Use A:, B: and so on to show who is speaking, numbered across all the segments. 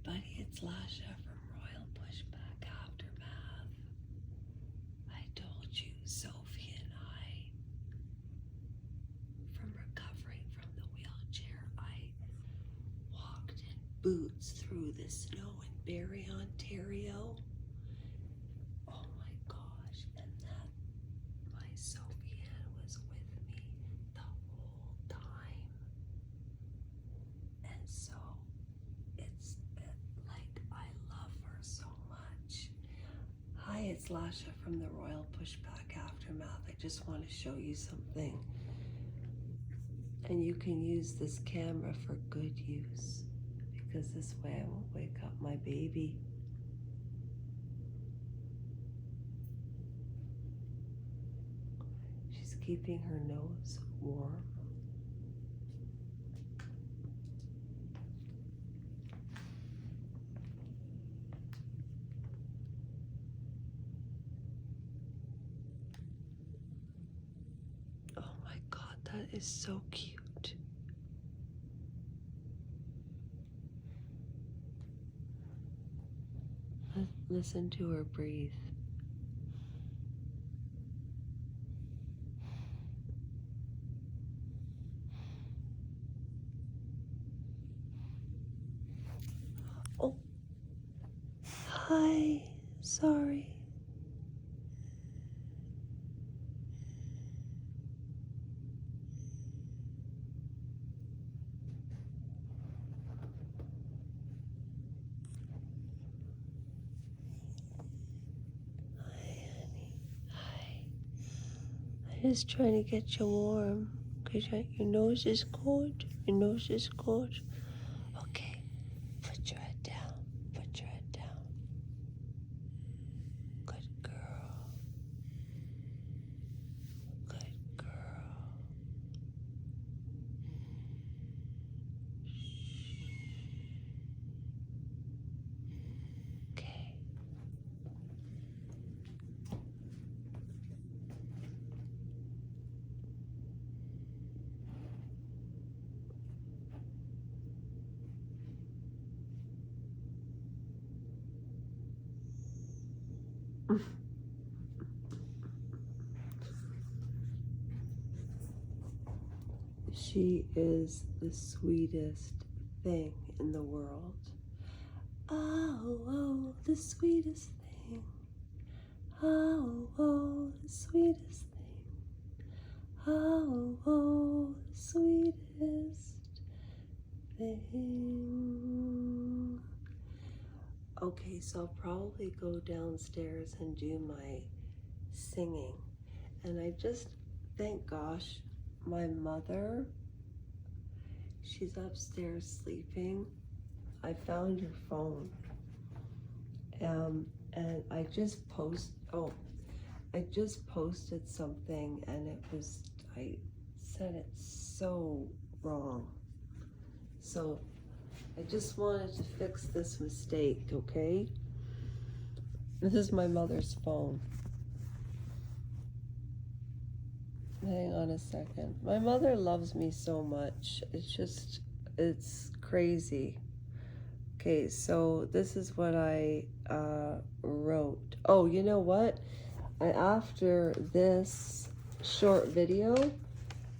A: everybody, it's Lasha from Royal Pushback Aftermath. I told you Sophie and I, from recovering from the wheelchair, I walked in boots through the snow in Barrie, Ontario. Oh my gosh, and that my Sophie was with me the whole time. And so it's like I love her so much. Hi, it's Lasha from the Royal Pushback Aftermath. I just want to show you something. And you can use this camera for good use, because this way I won't wake up my baby. She's keeping her nose warm. Oh my God, that is so cute. Listen to her breathe. Oh, hi, sorry. I'm just trying to get you warm, because your nose is cold. Your nose is cold. Okay, put your head down. Put your head down. Good girl. Good girl. Okay. She is the sweetest thing in the world. Oh, oh, the sweetest thing. Oh, oh, the sweetest thing. Oh, oh, the sweetest thing. Okay, so I'll probably go downstairs and do my singing. And I just, thank gosh, my mother, she's upstairs sleeping. I found her phone. And I just posted something, and I said it so wrong. So I just wanted to fix this mistake, okay? This is my mother's phone. Hang on a second. My mother loves me so much. It's crazy. Okay, so this is what I wrote. Oh, you know what? After this short video,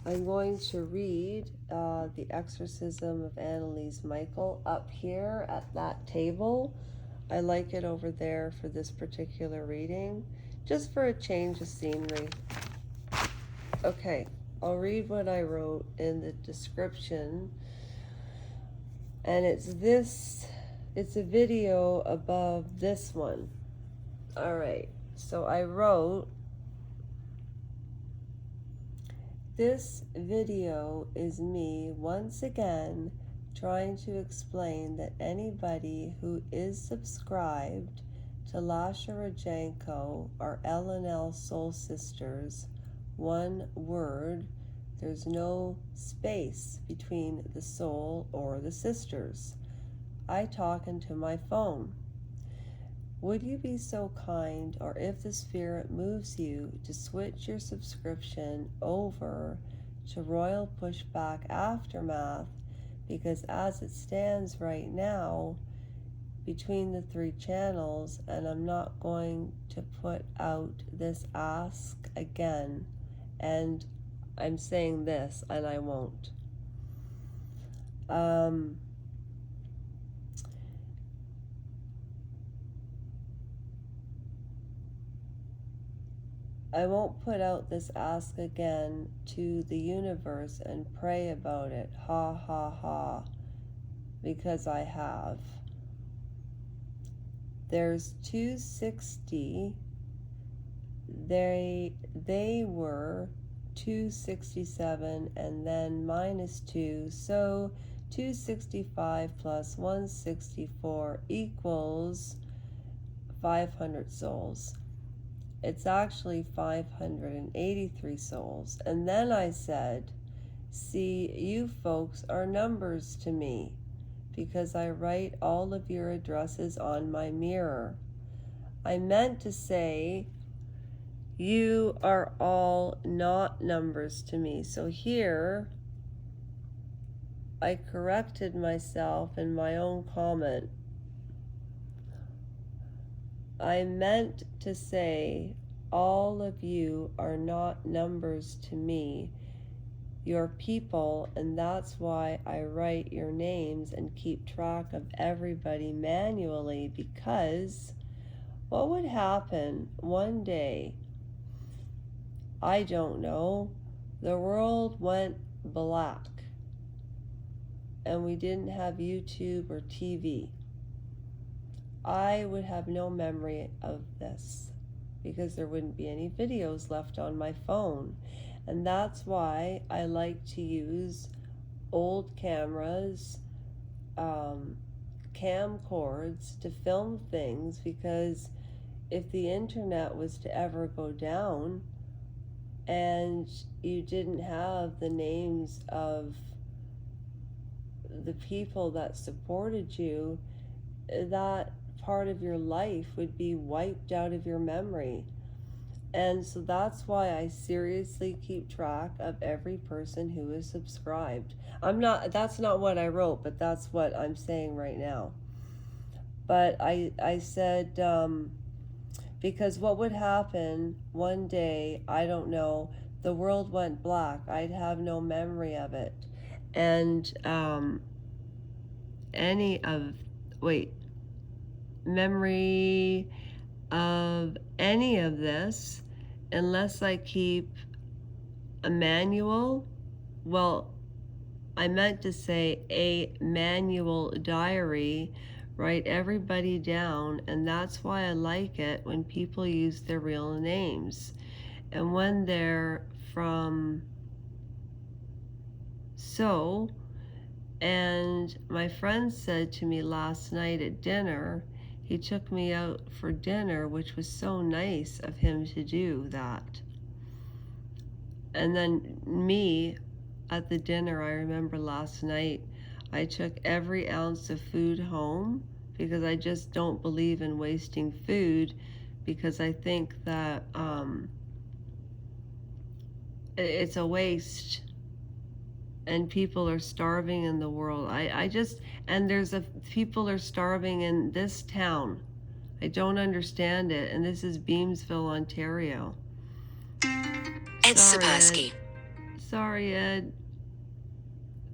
A: I'm going to read the exorcism of Annelies Micheal up here at that table. I like it over there for this particular reading, just for a change of scenery. Okay, I'll read what I wrote in the description. And it's a video above this one. All right, so I wrote, this video is me once again trying to explain that anybody who is subscribed to Lasha Rajanko or L&L Soul Sisters, one word, there's no space between the soul or the sisters. I talk into my phone. Would you be so kind, or if the spirit moves you, to switch your subscription over to Royal Pushback Aftermath, because as it stands right now, between the 3 channels, and I'm not going to put out this ask again. And I'm saying this, and I won't. I won't put out this ask again to the universe and pray about it, ha ha ha, because I have. There's 260, they were 267 and then minus 2, so 265 plus 164 equals 500 souls. It's actually 583 souls. And then I said, see, you folks are numbers to me because I write all of your addresses on my mirror. I meant to say, you are all not numbers to me. So here, I corrected myself in my own comment. I meant to say, all of you are not numbers to me. You're people, and that's why I write your names and keep track of everybody manually, because what would happen one day, I don't know, the world went black and we didn't have YouTube or TV. I would have no memory of this because there wouldn't be any videos left on my phone. And that's why I like to use old cameras, camcorders to film things, because if the internet was to ever go down and you didn't have the names of the people that supported you, that part of your life would be wiped out of your memory. And so that's why I seriously keep track of every person who is subscribed. That's not what I wrote, but that's what I'm saying right now. But I said, because what would happen one day, I don't know, the world went black, I'd have no memory of it. And memory of any of this, unless I keep a manual. Well, I meant to say a manual diary, write everybody down, and that's why I like it when people use their real names. And when they're from and my friend said to me last night at dinner, he took me out for dinner, which was so nice of him to do that. And then me at the dinner, I remember last night, I took every ounce of food home because I just don't believe in wasting food, because I think that it's a waste. And people are starving in the world. People are starving in this town. I don't understand it. And this is Beamsville, Ontario.
B: Ed Sapolsky.
A: Sorry, Ed.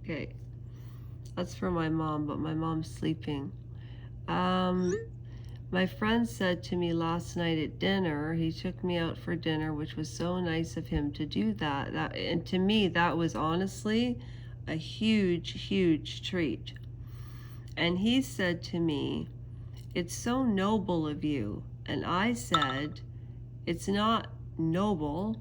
A: Okay. That's for my mom, but my mom's sleeping. My friend said to me last night at dinner, he took me out for dinner, which was so nice of him to do that. And to me, that was honestly a huge, huge treat. And he said to me, it's so noble of you. And I said, it's not noble.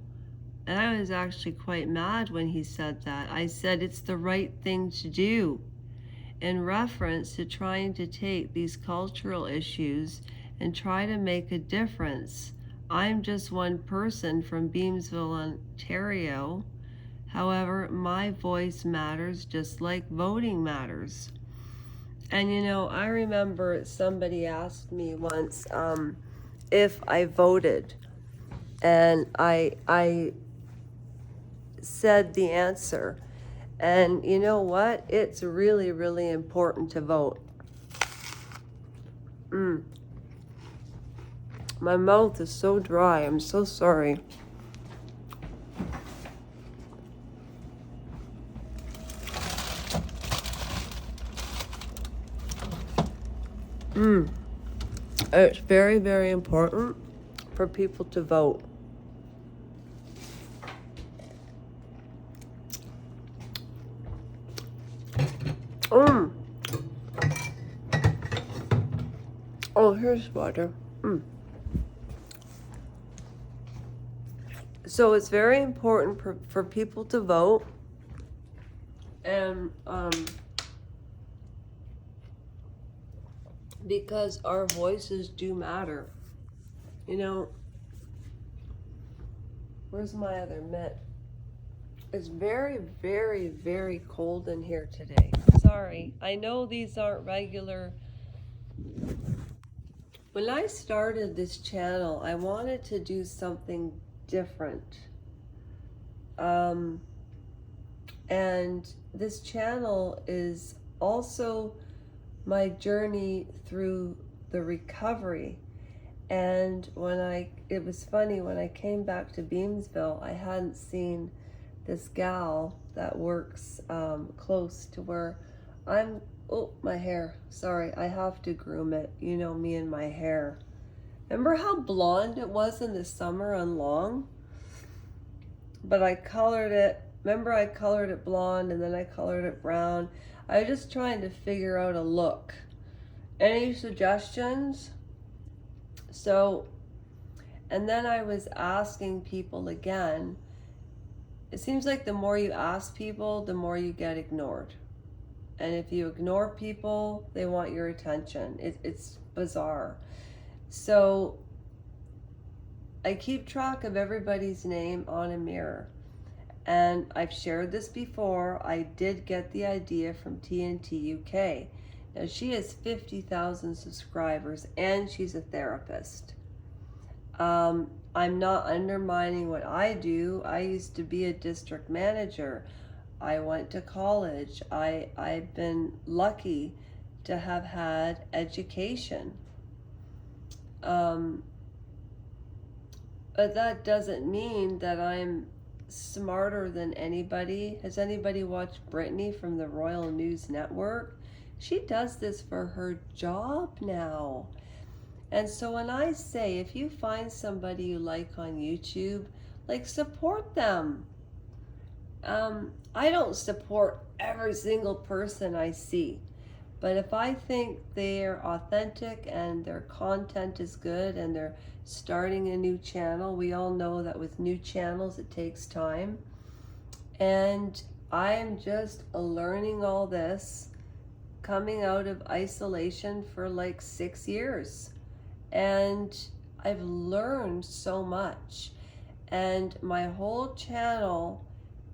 A: And I was actually quite mad when he said that. I said, it's the right thing to do, in reference to trying to take these cultural issues and try to make a difference. I'm just one person from Beamsville, Ontario. However, my voice matters just like voting matters. And I remember somebody asked me once if I voted, and I said the answer. And you know what? It's really, really important to vote. My mouth is so dry. I'm so sorry. It's very, very important for people to vote. Oh, here's water. So it's very important for people to vote. And because our voices do matter. You know, where's my other mitt? It's very, very, very cold in here today. Sorry. I know these aren't regular. When I started this channel, I wanted to do something different. And this channel is also my journey through the recovery. And it was funny, when I came back to Beamsville, I hadn't seen this gal that works close to where I'm. Oh, my hair. Sorry, I have to groom it. You know me and my hair. Remember how blonde it was in the summer and long? But I colored it. Remember, I colored it blonde and then I colored it brown. I was just trying to figure out a look. Any suggestions? So, and then I was asking people again. It seems like the more you ask people, the more you get ignored. And if you ignore people, they want your attention. It's bizarre. So I keep track of everybody's name on a mirror. And I've shared this before. I did get the idea from TNT UK. Now, she has 50,000 subscribers and she's a therapist. I'm not undermining what I do. I used to be a district manager. I went to college. I've been lucky to have had education. But that doesn't mean that I'm smarter than anybody. Has anybody watched Brittany from the Royal News Network? She does this for her job now. And so when I say, if you find somebody you like on YouTube, like, support them. I don't support every single person I see, but if I think they're authentic and their content is good and they're starting a new channel, we all know that with new channels it takes time. And I'm just learning all this, coming out of isolation for like 6 years. And I've learned so much. And my whole channel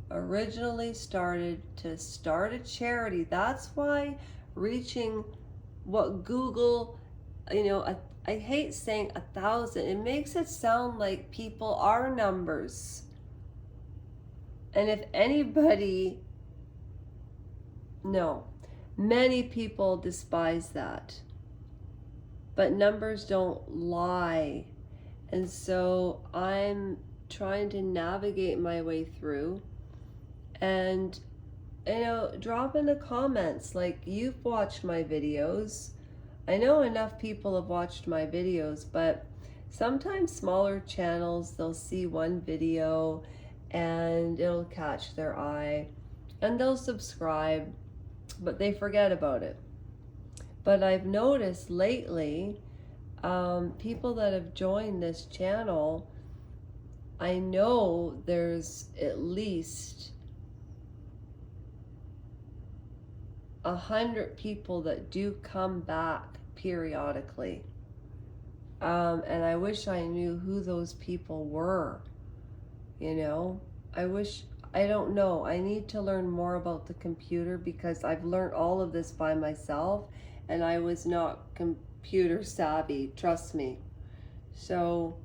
A: originally started to start a charity. That's why reaching what Google, I hate saying 1,000. It makes it sound like people are numbers. And if anybody, no, many people despise that. But numbers don't lie. And so I'm trying to navigate my way through. And, drop in the comments, like, you've watched my videos. I know enough people have watched my videos, but sometimes smaller channels, they'll see one video and it'll catch their eye and they'll subscribe, but they forget about it. But I've noticed lately, people that have joined this channel, I know there's at least 100 people that do come back periodically. And I wish I knew who those people were. I don't know. I need to learn more about the computer because I've learned all of this by myself and I was not computer savvy, trust me. So,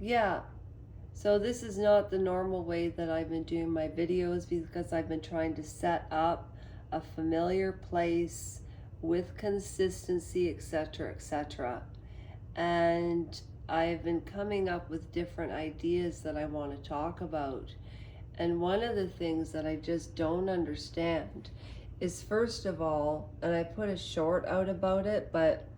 A: yeah. So this is not the normal way that I've been doing my videos because I've been trying to set up a familiar place with consistency, etc., etc. And I've been coming up with different ideas that I want to talk about. And one of the things that I just don't understand is, first of all, and I put a short out about it, but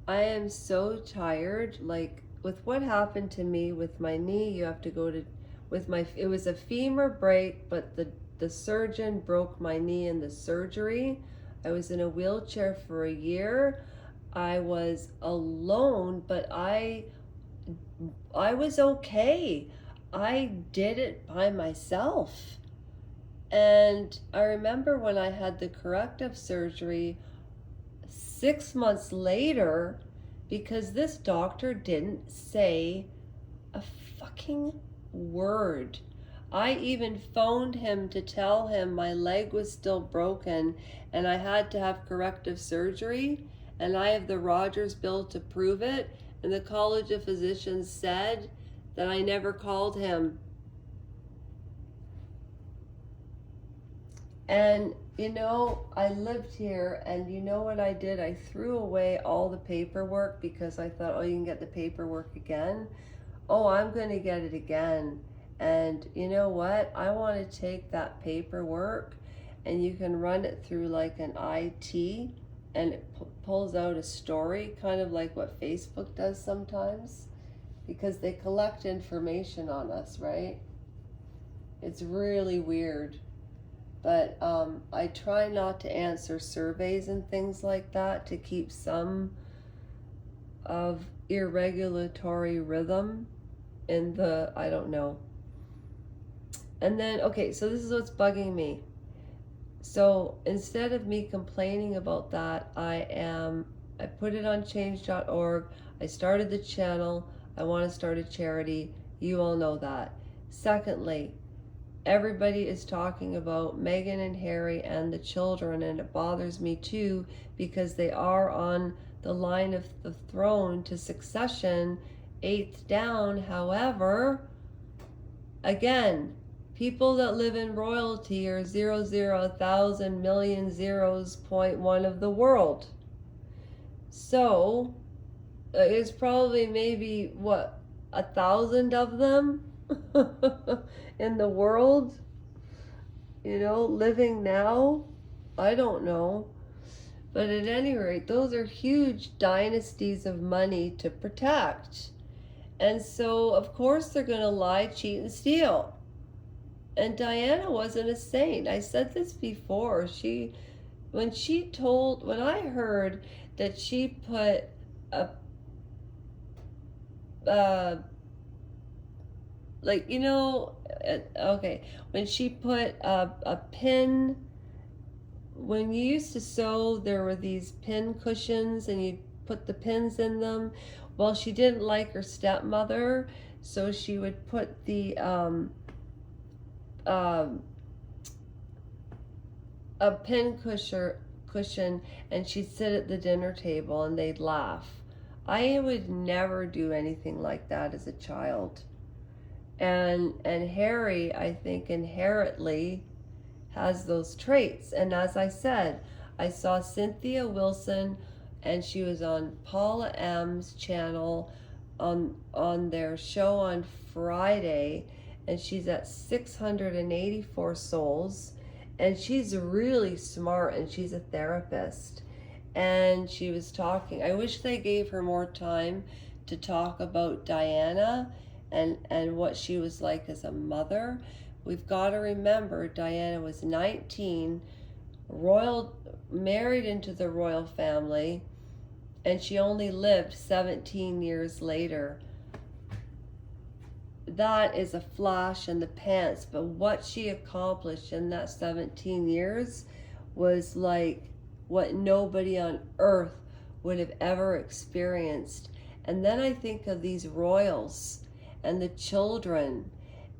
A: I am so tired. Like, with what happened to me with my knee, you have to go to, it was a femur break, but the surgeon broke my knee in the surgery. I was in a wheelchair for a year. I was alone, but I was okay. I did it by myself. And I remember when I had the corrective surgery 6 months later, because this doctor didn't say a fucking word. I even phoned him to tell him my leg was still broken and I had to have corrective surgery, and I have the Rogers bill to prove it, and the College of Physicians said that I never called him. And you know, I lived here, and you know what I did? I threw away all the paperwork because I thought, oh, you can get the paperwork again. Oh, I'm going to get it again. And you know what? I want to take that paperwork, and you can run it through like an IT, and it pulls out a story, kind of like what Facebook does sometimes, because they collect information on us, right? It's really weird. But I try not to answer surveys and things like that to keep some of irregulatory rhythm in the, I don't know. And then, okay, so this is what's bugging me. So instead of me complaining about that, I put it on change.org. I started the channel. I want to start a charity. You all know that. Secondly, everybody is talking about Meghan and Harry and the children, and it bothers me too, because they are on the line of the throne to succession, 8th down. However, again, people that live in royalty are 1,000 million zeros, 0.1 of the world. So it's probably maybe what, 1,000 of them in the world, you know, living now. I don't know. But at any rate, those are huge dynasties of money to protect. And so, of course, they're going to lie, cheat, and steal. And Diana wasn't a saint. I said this before. When I heard that she put like, you know, okay, when she put a pin, when you used to sew, there were these pin cushions and you put the pins in them. Well, she didn't like her stepmother, so she would put the a pin cushion, and she'd sit at the dinner table and they'd laugh. I would never do anything like that as a child. And Harry, I think, inherently has those traits. And as I said, I saw Cynthia Wilson, and she was on Paula M's channel on their show on Friday, and she's at 684 souls, and she's really smart, and she's a therapist. And she was talking, I wish they gave her more time to talk about Diana and what she was like as a mother. We've got to remember Diana was 19, married into the royal family, and she only lived 17 years later. That is a flash in the pants, but what she accomplished in that 17 years was like what nobody on earth would have ever experienced. And then I think of these royals and the children,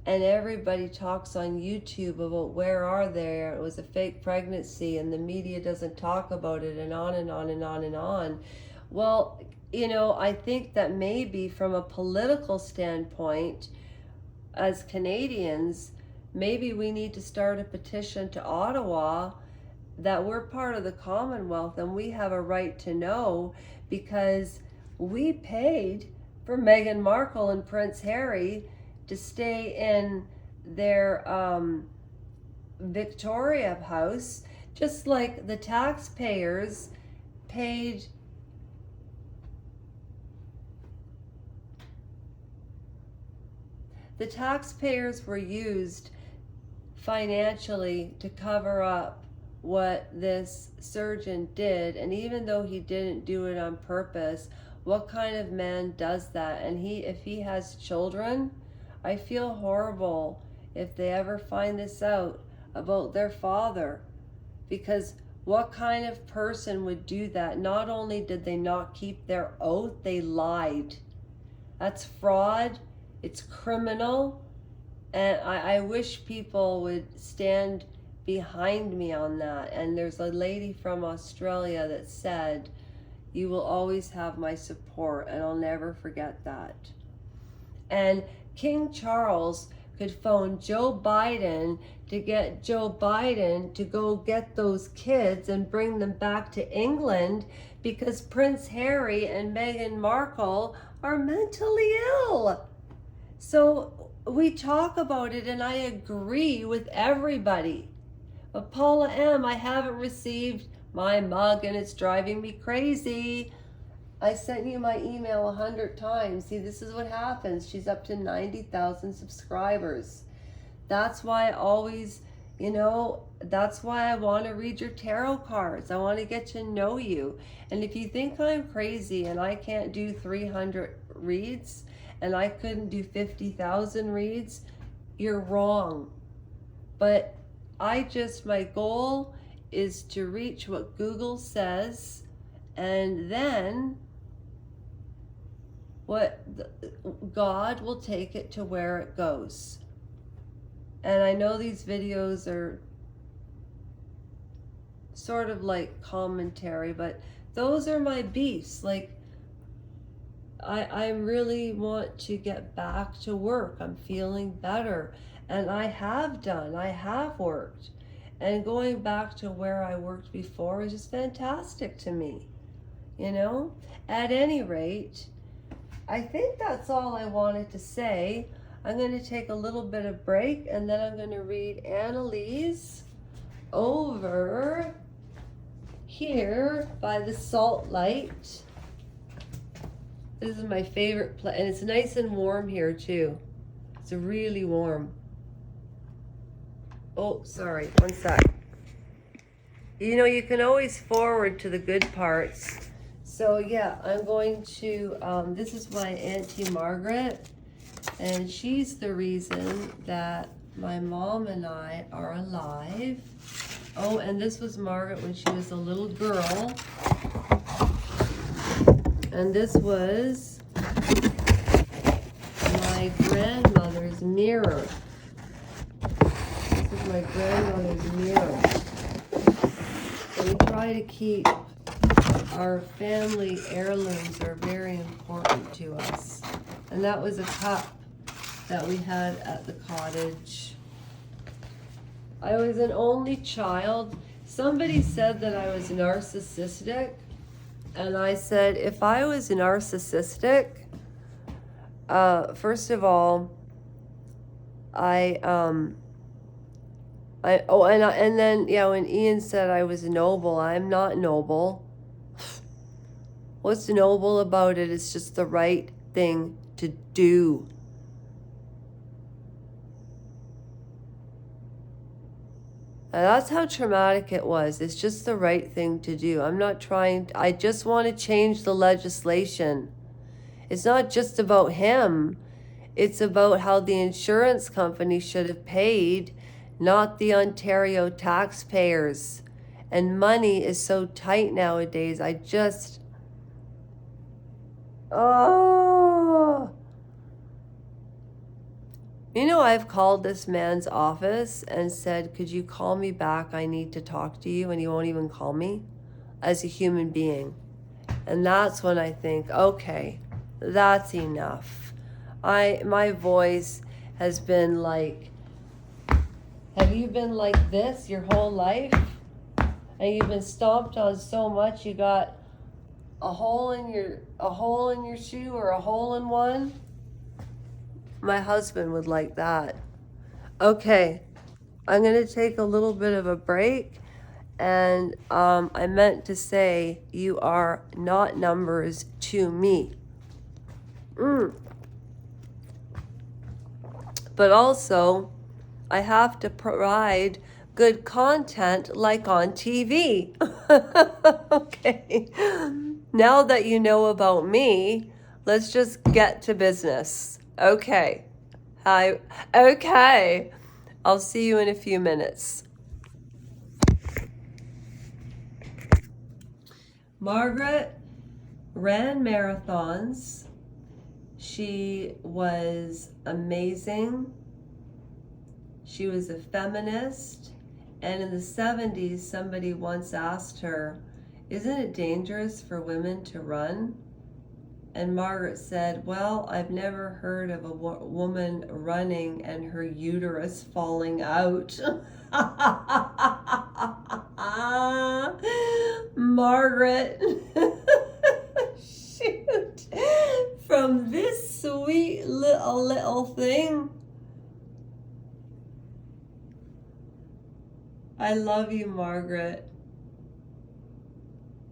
A: and everybody talks on YouTube about where are they, it was a fake pregnancy, and the media doesn't talk about it, and on and on and on and on. Well, you know, I think that maybe from a political standpoint, as Canadians, maybe we need to start a petition to Ottawa that we're part of the Commonwealth and we have a right to know, because we paid for Meghan Markle and Prince Harry to stay in their Victoria house, just like the taxpayers paid were used financially to cover up what this surgeon did. And even though he didn't do it on purpose, what kind of man does that? And if he has children, I feel horrible if they ever find this out about their father, because what kind of person would do that? Not only did they not keep their oath, they lied. That's fraud. It's criminal. And I wish people would stand behind me on that. And there's a lady from Australia that said, "You will always have my support," and I'll never forget that. And King Charles could phone Joe Biden to get Joe Biden to go get those kids and bring them back to England, because Prince Harry and Meghan Markle are mentally ill. So we talk about it, and I agree with everybody. But Paula M., I haven't received my mug, and it's driving me crazy. I sent you my email 100 times. See, this is what happens. She's up to 90,000 subscribers. That's why I always, that's why I want to read your tarot cards. I want to get to know you. And if you think I'm crazy and I can't do 300 reads and I couldn't do 50,000 reads, you're wrong. But my goal is to reach what Google says, and then God will take it to where it goes. And I know these videos are sort of like commentary, but those are my beefs. Like, I really want to get back to work. I'm feeling better. And I have worked. And going back to where I worked before is just fantastic to me. At any rate, I think that's all I wanted to say. I'm going to take a little bit of break, and then I'm going to read Annelies over here by the salt light. This is my favorite place, and it's nice and warm here too. It's really warm. Oh, sorry, one sec. You can always forward to the good parts. So yeah, I'm going to, this is my Auntie Margaret, and she's the reason that my mom and I are alive. Oh, and this was Margaret when she was a little girl. And this was my grandmother's mirror. This is my grandmother's mirror. So we try to keep our family heirlooms, are very important to us. And that was a cup that we had at the cottage. I was an only child. Somebody said that I was narcissistic. And I said, if I was narcissistic, first of all, and then when Ian said I was noble, I'm not noble. What's noble about it? It's just the right thing to do. And that's how traumatic it was. It's just the right thing to do. I just want to change the legislation. It's not just about him. It's about how the insurance company should have paid, not the Ontario taxpayers. And money is so tight nowadays. I've called this man's office and said, could you call me back? I need to talk to you. And he won't even call me as a human being. And that's when I think, okay, that's enough. My voice has been like Have you been like this your whole life? And you've been stomped on so much you got a hole in your shoe or a hole in one? My husband would like that. Okay, I'm gonna take a little bit of a break, and I meant to say you are not numbers to me. But also, I have to provide good content like on TV. Okay. Now that you know about me, let's just get to business. Okay. Hi. Okay. I'll see you in a few minutes. Margaret ran marathons. She was amazing. She was a feminist. And in the 70s, somebody once asked her, "Isn't it dangerous for women to run?" And Margaret said, "Well, I've never heard of a woman running and her uterus falling out." Margaret. Shoot. From this sweet little thing. I love you, Margaret.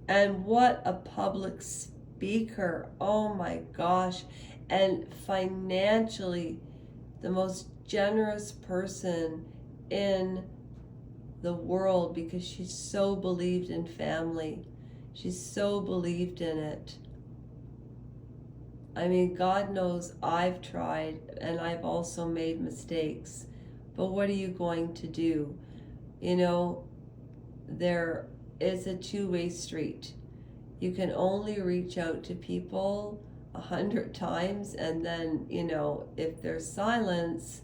A: And what a public speaker. Oh my gosh. And financially, the most generous person in the world, because she so believed in family. She so believed in it. I mean, God knows I've tried and I've also made mistakes. But what are you going to do? You know, there is a two-way street. You can only reach out to people 100 times, and then, you know, if there's silence,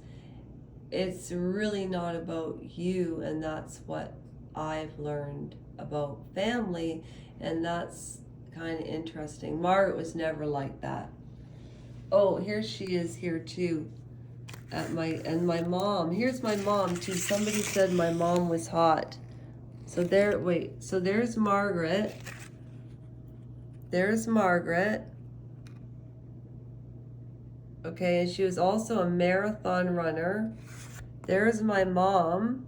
A: it's really not about you. And that's what I've learned about family, and that's kind of interesting. Margaret was never like that. Oh, here she is here too. And my mom. Here's my mom too. Somebody said my mom was hot. So so there's Margaret. There's Margaret. Okay, and she was also a marathon runner. There's my mom.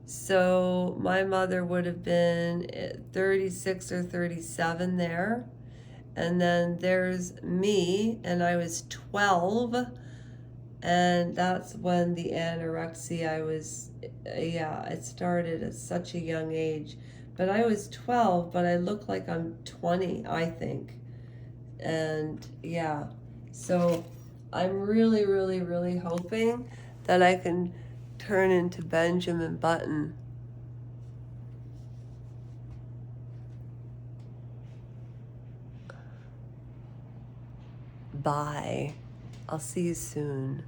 A: So my mother would have been 36 or 37 there. And then there's me, and I was 12. And that's when the anorexia, it started at such a young age. But I was 12, but I look like I'm 20, I think. And yeah, so I'm really, really, really hoping that I can turn into Benjamin Button. Bye. I'll see you soon.